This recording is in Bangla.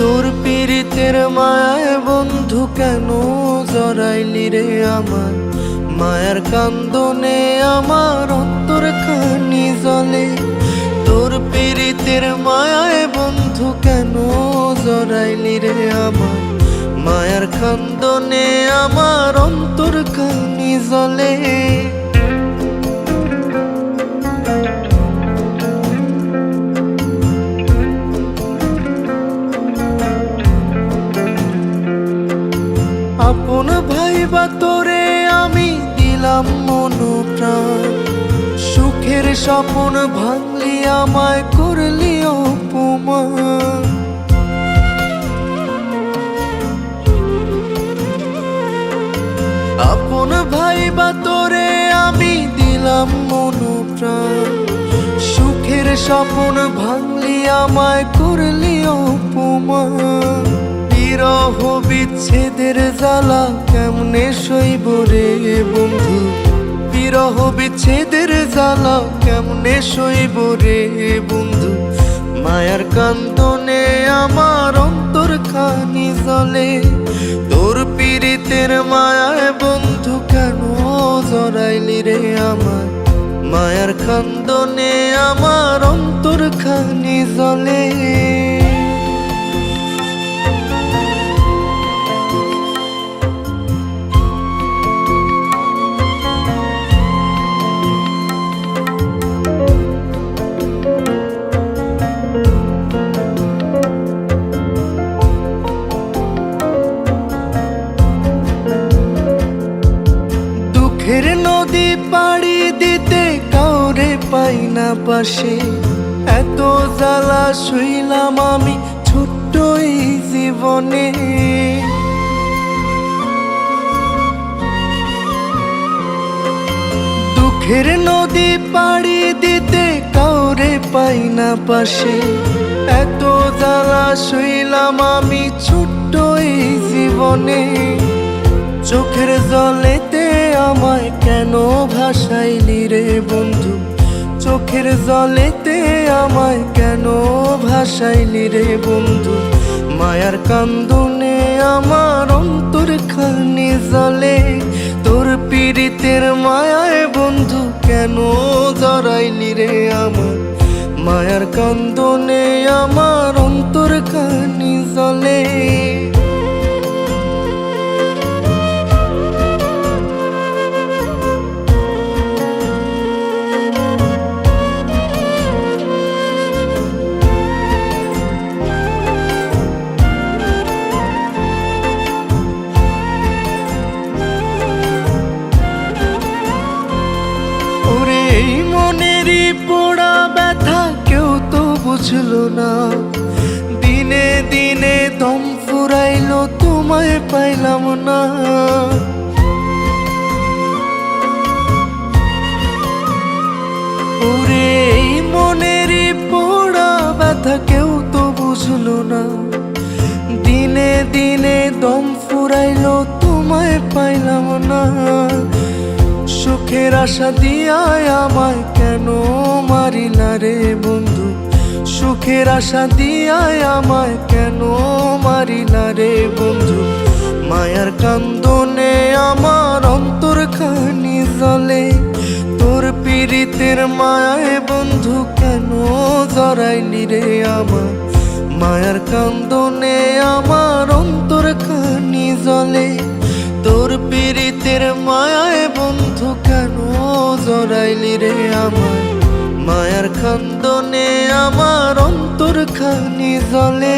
তোর পীড়িতের মায়ায় বন্ধু কেন জড়াইলি রে আমার মায়ার কান্দনে আমার অন্তর খানি জ্বলে। তোর পীড়িতের মায়ায় বন্ধু কেন জড়াইলি রে আমার মায়ার কান্দনে আমার অন্তর খানি জ্বলে। আপন ভাইবা তোরে আমি দিলাম মন প্রাণ, সুখের স্বপ্ন ভাঙলি আমায় করলি অপমান। আপন ভাইবা তোরে আমি দিলাম মন প্রাণ, সুখের স্বপ্ন ভাঙলি আমায় করলি অপমান। বিরহ বিচ্ছেদের জ্বালা কেমনে সইব রে বন্ধু, বিরহ বিচ্ছেদের জ্বালা কেমনে সইব রে বন্ধু। মায়ার কান্দনে আমার অন্তর খানি জ্বলে। তোর পীড়িতের মায়ায় বন্ধু কেন জড়াইলি রে আমার মায়ার কান্দনে আমার অন্তর খানি জ্বলে। দুঃখের নদী পাড়ি দিতে কাউরে পাই না পাশে, এত জ্বালা শুইলাম আমি ছোট্ট এই জীবনে। দুঃখের নদী পাড়ি দিতে কাউরে পাই না পাশে, এত জ্বালা শুইলাম আমি ছোট্ট এই জীবনে। চোখের জলেতে আমায় কেন ভাসাইলি রে বন্ধু, চোখের জলেতে আমায় কেন ভাসাইলি রে বন্ধু। মায়ার কান্দনে আমার অন্তর খানি জ্বলে। তোর পীড়িতের মায়ায় বন্ধু কেন জড়াইলি রে আমার মায়ার কান্দনে আমার অন্তর খানি জ্বলে। এই মনেরই পোড়া ব্যথা কেউ তো বুঝলো না, দিনে দিনে দম ফুরাইলো তোমায় পাইলাম না। ওরে এই মনেরই পোড়া ব্যথা কেউ তো বুঝলো না, দিনে দিনে দম ফুরাইলো তোমায় পাইলাম না। সুখের আশা দিয়ায় আমায় কেন মারিলা রে বন্ধু, সুখের আশা দিয়ায় আমায় কেন মারিলা রে বন্ধু। মায়ার কান্দনে আমার অন্তর খানি জ্বলে। তোর পীড়িতের মায়ায় বন্ধু কেন জড়াইলি রে আমার মায়ার কান্দনে আমার অন্তর খানি জ্বলে। তোর পীড়িতের মায়ায় বন্ধু কেন জড়াইলি রে আমার মায়ার কান্দনে আমার অন্তর খানি জ্বলে।